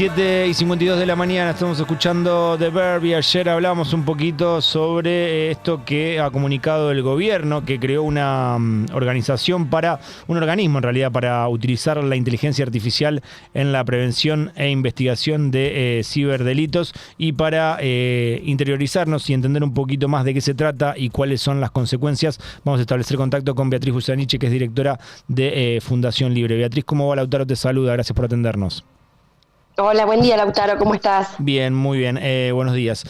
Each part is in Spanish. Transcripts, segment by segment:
7:52 de la mañana, estamos escuchando The Verb y ayer hablamos un poquito sobre esto que ha comunicado el gobierno, que creó una organización un organismo en realidad, para utilizar la inteligencia artificial en la prevención e investigación de ciberdelitos y para interiorizarnos y entender un poquito más de qué se trata y cuáles son las consecuencias. Vamos a establecer contacto con Beatriz Busaniche, que es directora de Fundación Libre. Beatriz, ¿cómo va? Lautaro te saluda, gracias por atendernos. Hola, buen día, Lautaro, ¿cómo estás? Bien, muy bien, buenos días.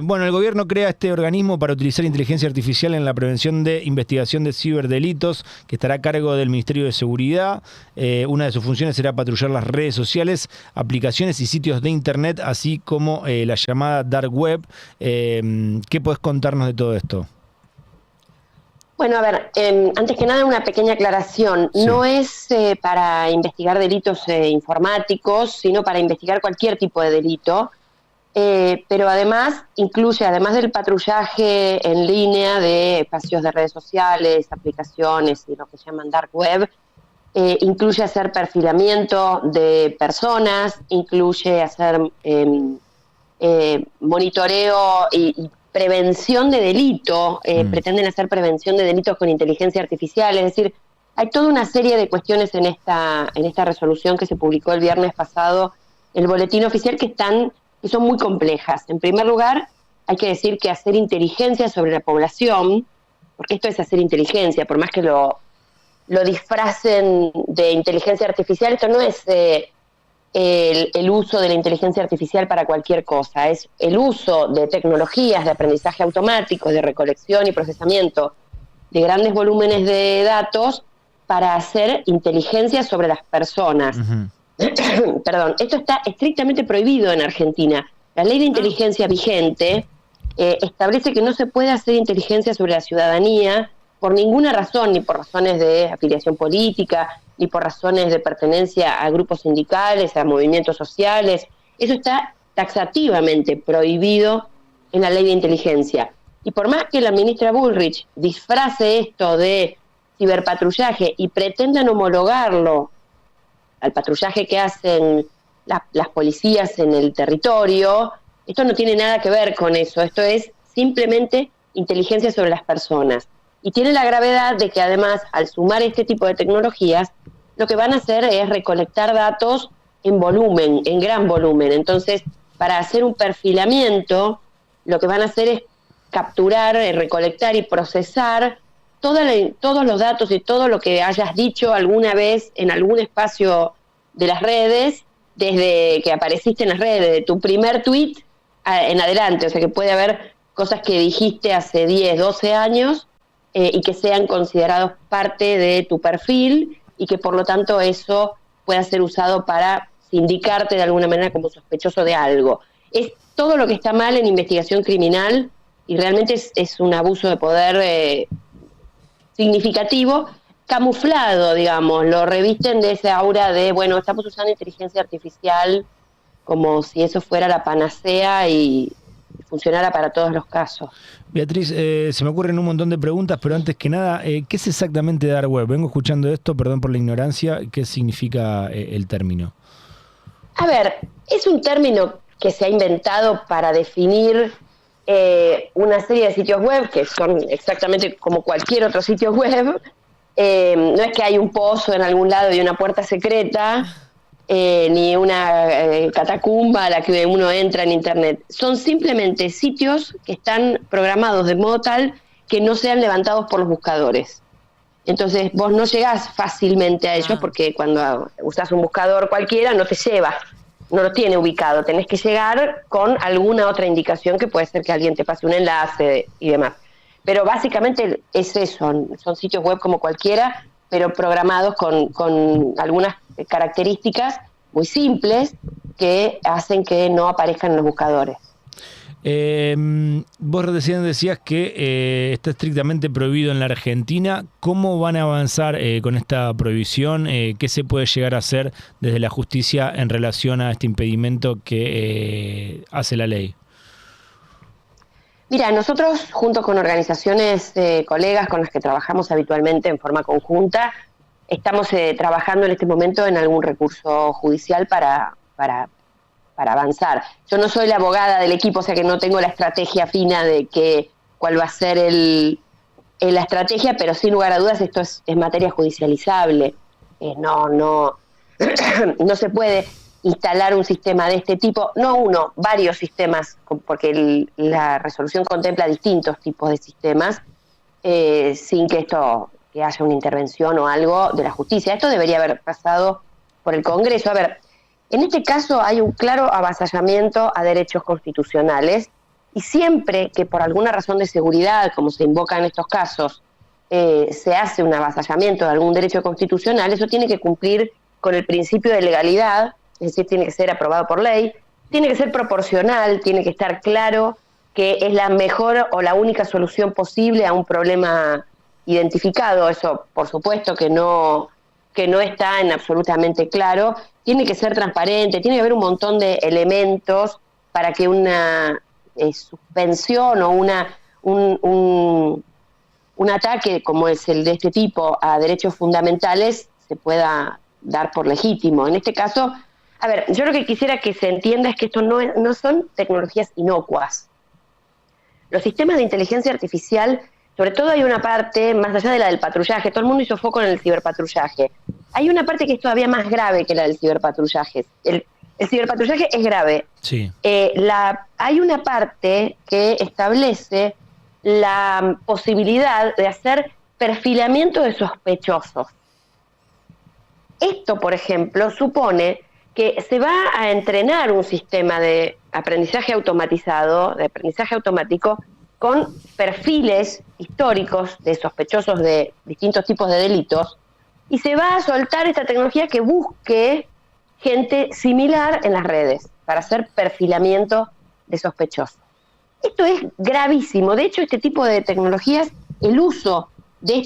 Bueno, el gobierno crea este organismo para utilizar inteligencia artificial en la prevención de investigación de ciberdelitos, que estará a cargo del Ministerio de Seguridad. Una de sus funciones será patrullar las redes sociales, aplicaciones y sitios de internet, así como la llamada dark web. ¿Qué podés contarnos de todo esto? Bueno, a ver, antes que nada una pequeña aclaración. Sí. No es para investigar delitos informáticos, sino para investigar cualquier tipo de delito, pero además incluye, además del patrullaje en línea de espacios de redes sociales, aplicaciones y lo que llaman dark web, incluye hacer perfilamiento de personas, incluye hacer monitoreo y prevención de delito, pretenden hacer prevención de delitos con inteligencia artificial, es decir, hay toda una serie de cuestiones en esta resolución que se publicó el viernes pasado en el Boletín Oficial que son muy complejas. En primer lugar, hay que decir que hacer inteligencia sobre la población, porque esto es hacer inteligencia, por más que lo disfracen de inteligencia artificial, esto no es el uso de la inteligencia artificial para cualquier cosa, es el uso de tecnologías de aprendizaje automático, de recolección y procesamiento de grandes volúmenes de datos para hacer inteligencia sobre las personas. Uh-huh. Perdón, esto está estrictamente prohibido en Argentina. La ley de inteligencia vigente establece que no se puede hacer inteligencia sobre la ciudadanía por ninguna razón, ni por razones de afiliación política, ni por razones de pertenencia a grupos sindicales, a movimientos sociales. Eso está taxativamente prohibido en la ley de inteligencia. Y por más que la ministra Bullrich disfrace esto de ciberpatrullaje y pretendan homologarlo al patrullaje que hacen las policías en el territorio, esto no tiene nada que ver con eso. Esto es simplemente inteligencia sobre las personas. Y tiene la gravedad de que además, al sumar este tipo de tecnologías, lo que van a hacer es recolectar datos en volumen, en gran volumen. Entonces, para hacer un perfilamiento, lo que van a hacer es capturar, recolectar y procesar todos los datos y todo lo que hayas dicho alguna vez en algún espacio de las redes, desde que apareciste en las redes, de tu primer tweet en adelante. O sea, que puede haber cosas que dijiste hace 10, 12 años, y que sean considerados parte de tu perfil y que por lo tanto eso pueda ser usado para sindicarte de alguna manera como sospechoso de algo. Es todo lo que está mal en investigación criminal y realmente es un abuso de poder significativo, camuflado, digamos, lo revisten de ese aura de, bueno, estamos usando inteligencia artificial como si eso fuera la panacea y funcionara para todos los casos. Beatriz, se me ocurren un montón de preguntas, pero antes que nada, ¿qué es exactamente dark web? Vengo escuchando esto, perdón por la ignorancia, ¿qué significa el término? A ver, es un término que se ha inventado para definir una serie de sitios web que son exactamente como cualquier otro sitio web. No es que hay un pozo en algún lado y una puerta secreta, ni una catacumba a la que uno entra en internet. Son simplemente sitios que están programados de modo tal que no sean levantados por los buscadores. Entonces vos no llegás fácilmente a ellos porque cuando usás un buscador cualquiera no te lleva, no lo tiene ubicado. Tenés que llegar con alguna otra indicación que puede ser que alguien te pase un enlace y demás. Pero básicamente es eso, son sitios web como cualquiera, pero programados con algunas características muy simples que hacen que no aparezcan en los buscadores. Vos recién decías que está estrictamente prohibido en la Argentina. ¿Cómo van a avanzar con esta prohibición? ¿Qué se puede llegar a hacer desde la justicia en relación a este impedimento que hace la ley? Mira, nosotros junto con organizaciones colegas con las que trabajamos habitualmente en forma conjunta, estamos trabajando en este momento en algún recurso judicial para para avanzar. Yo no soy la abogada del equipo, o sea que no tengo la estrategia fina de cuál va a ser la estrategia, pero sin lugar a dudas esto es materia judicializable. No se puede instalar un sistema de este tipo, no uno, varios sistemas, porque la resolución contempla distintos tipos de sistemas, sin que haya una intervención o algo de la justicia. Esto debería haber pasado por el Congreso. A ver, en este caso hay un claro avasallamiento a derechos constitucionales, y siempre que por alguna razón de seguridad, como se invoca en estos casos, se hace un avasallamiento de algún derecho constitucional, eso tiene que cumplir con el principio de legalidad, es decir, tiene que ser aprobado por ley, tiene que ser proporcional, tiene que estar claro que es la mejor o la única solución posible a un problema identificado. Eso, por supuesto, que no está en absolutamente claro. Tiene que ser transparente, tiene que haber un montón de elementos para que una suspensión o un ataque como es el de este tipo a derechos fundamentales se pueda dar por legítimo. En este caso, a ver, yo lo que quisiera que se entienda es que esto no son tecnologías inocuas. Los sistemas de inteligencia artificial, sobre todo hay una parte, más allá de la del patrullaje, todo el mundo hizo foco en el ciberpatrullaje. Hay una parte que es todavía más grave que la del ciberpatrullaje. El ciberpatrullaje es grave. Sí. Hay una parte que establece la posibilidad de hacer perfilamiento de sospechosos. Esto, por ejemplo, supone que se va a entrenar un sistema de aprendizaje automatizado, de aprendizaje automático, con perfiles históricos de sospechosos de distintos tipos de delitos, y se va a soltar esta tecnología que busque gente similar en las redes para hacer perfilamiento de sospechosos. Esto es gravísimo. De hecho, este tipo de tecnologías, el uso de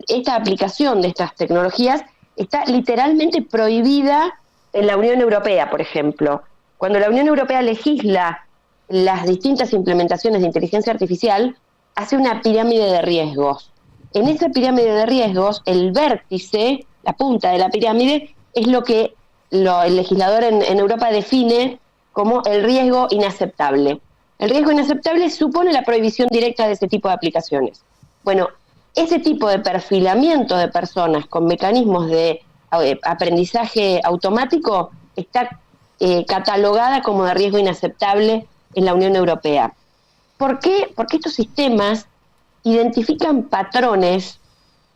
esta aplicación de estas tecnologías está literalmente prohibida en la Unión Europea, por ejemplo. Cuando la Unión Europea legisla las distintas implementaciones de inteligencia artificial, hace una pirámide de riesgos. En esa pirámide de riesgos, el vértice, la punta de la pirámide, es lo que el legislador en Europa define como el riesgo inaceptable. El riesgo inaceptable supone la prohibición directa de ese tipo de aplicaciones. Bueno, ese tipo de perfilamiento de personas con mecanismos de aprendizaje automático está catalogada como de riesgo inaceptable en la Unión Europea. ¿Por qué? Porque estos sistemas identifican patrones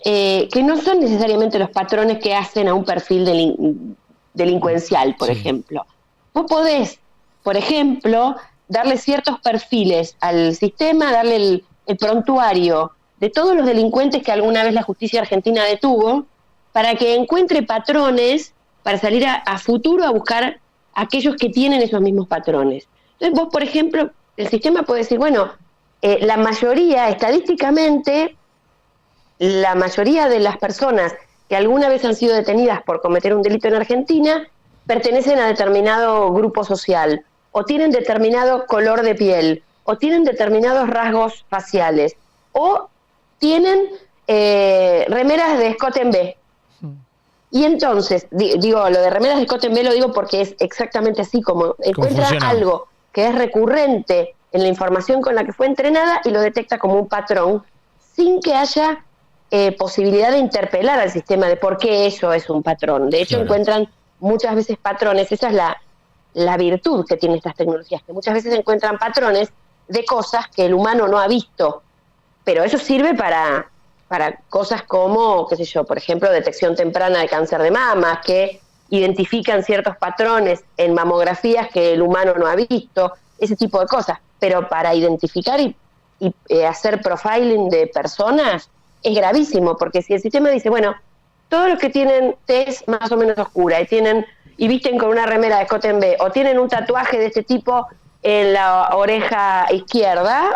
que no son necesariamente los patrones que hacen a un perfil delincuencial, por ejemplo. Vos podés, por ejemplo, darle ciertos perfiles al sistema, darle el prontuario de todos los delincuentes que alguna vez la justicia argentina detuvo, para que encuentre patrones para salir a futuro a buscar a aquellos que tienen esos mismos patrones. Entonces vos, por ejemplo, el sistema puede decir, bueno, la mayoría, estadísticamente, la mayoría de las personas que alguna vez han sido detenidas por cometer un delito en Argentina pertenecen a determinado grupo social, o tienen determinado color de piel, o tienen determinados rasgos faciales, o tienen remeras de escote en B. Y entonces, digo, lo de remeras de escote en B lo digo porque es exactamente así, como encuentra algo que es recurrente en la información con la que fue entrenada y lo detecta como un patrón, sin que haya posibilidad de interpelar al sistema de por qué eso es un patrón. De hecho, encuentran muchas veces patrones, esa es la virtud que tienen estas tecnologías, que muchas veces encuentran patrones de cosas que el humano no ha visto, pero eso sirve para cosas como, qué sé yo, por ejemplo, detección temprana de cáncer de mama, que identifican ciertos patrones en mamografías que el humano no ha visto, ese tipo de cosas. Pero para identificar y hacer profiling de personas es gravísimo, porque si el sistema dice, bueno, todos los que tienen tez más o menos oscura y visten con una remera de escote en B, o tienen un tatuaje de este tipo en la oreja izquierda,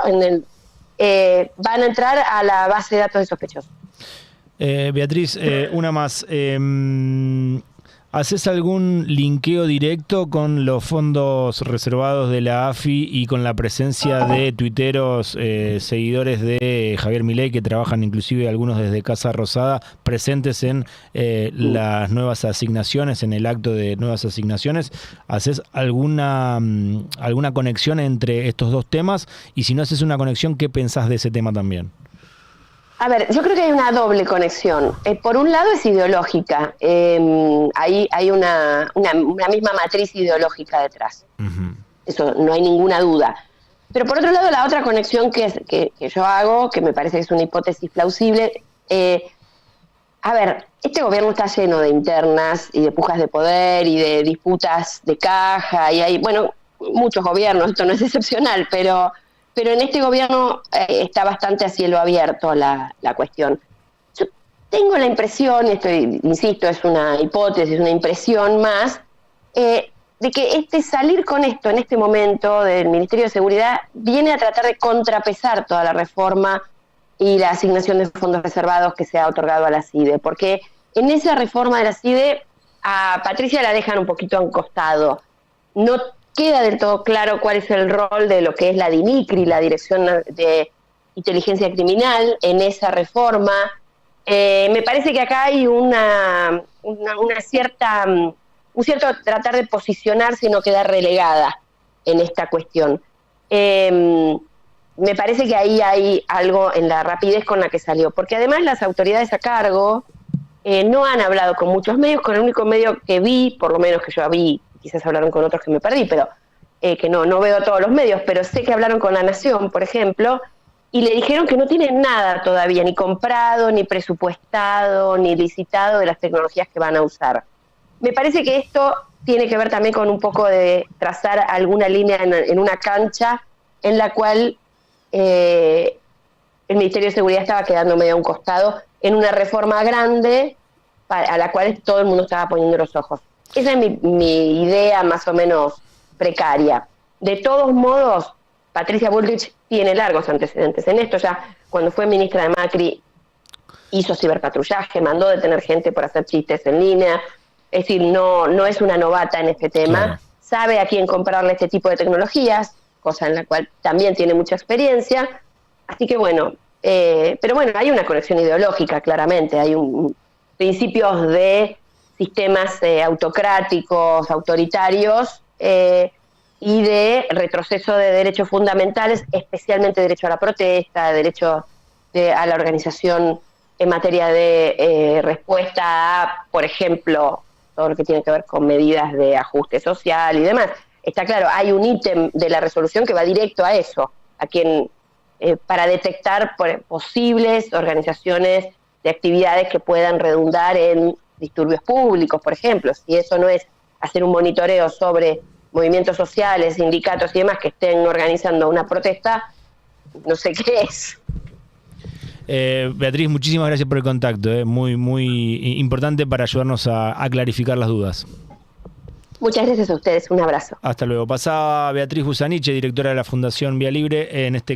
van a entrar a la base de datos de sospechosos. Beatriz, una más. ¿Haces algún linkeo directo con los fondos reservados de la AFI y con la presencia de tuiteros seguidores de Javier Milei, que trabajan inclusive algunos desde Casa Rosada, presentes en las nuevas asignaciones, en el acto de nuevas asignaciones? ¿Haces alguna conexión entre estos dos temas? Y si no haces una conexión, ¿qué pensás de ese tema también? A ver, yo creo que hay una doble conexión. Por un lado es ideológica, hay una misma matriz ideológica detrás. Uh-huh. Eso no hay ninguna duda. Pero por otro lado, la otra conexión que yo hago, que me parece que es una hipótesis plausible, a ver, este gobierno está lleno de internas y de pujas de poder y de disputas de caja, y hay, bueno, muchos gobiernos, esto no es excepcional, pero en este gobierno está bastante a cielo abierto la cuestión. Yo tengo la impresión, insisto, es una hipótesis, una impresión más, de que salir con esto en este momento del Ministerio de Seguridad viene a tratar de contrapesar toda la reforma y la asignación de fondos reservados que se ha otorgado a la CIDE, porque en esa reforma de la CIDE a Patricia la dejan un poquito a un costado. No queda del todo claro cuál es el rol de lo que es la DINICRI, la Dirección de Inteligencia Criminal, en esa reforma. Me parece que acá hay un cierto tratar de posicionarse y no quedar relegada en esta cuestión. Me parece que ahí hay algo en la rapidez con la que salió, porque además las autoridades a cargo no han hablado con muchos medios, con el único medio que vi, por lo menos que yo vi, quizás hablaron con otros que me perdí, pero que no veo todos los medios, pero sé que hablaron con La Nación, por ejemplo, y le dijeron que no tienen nada todavía, ni comprado, ni presupuestado, ni licitado de las tecnologías que van a usar. Me parece que esto tiene que ver también con un poco de trazar alguna línea en una cancha en la cual el Ministerio de Seguridad estaba quedando medio a un costado en una reforma grande a la cual todo el mundo estaba poniendo los ojos. Esa es mi idea más o menos precaria. De todos modos, Patricia Bullrich tiene largos antecedentes en esto. Ya cuando fue ministra de Macri hizo ciberpatrullaje, mandó detener gente por hacer chistes en línea. Es decir, no es una novata en este tema. Claro. Sabe a quién comprarle este tipo de tecnologías, cosa en la cual también tiene mucha experiencia. Así que bueno, pero bueno, hay una conexión ideológica, claramente. Hay principios de sistemas autocráticos, autoritarios, y de retroceso de derechos fundamentales, especialmente derecho a la protesta, derecho a la organización en materia de respuesta a, por ejemplo, todo lo que tiene que ver con medidas de ajuste social y demás. Está claro, hay un ítem de la resolución que va directo a eso, a quien para detectar posibles organizaciones de actividades que puedan redundar en disturbios públicos, por ejemplo. Si eso no es hacer un monitoreo sobre movimientos sociales, sindicatos y demás que estén organizando una protesta, no sé qué es. Beatriz, muchísimas gracias por el contacto, muy, muy importante para ayudarnos a clarificar las dudas. Muchas gracias a ustedes, un abrazo. Hasta luego. Pasaba Beatriz Busaniche, directora de la Fundación Vía Libre, en este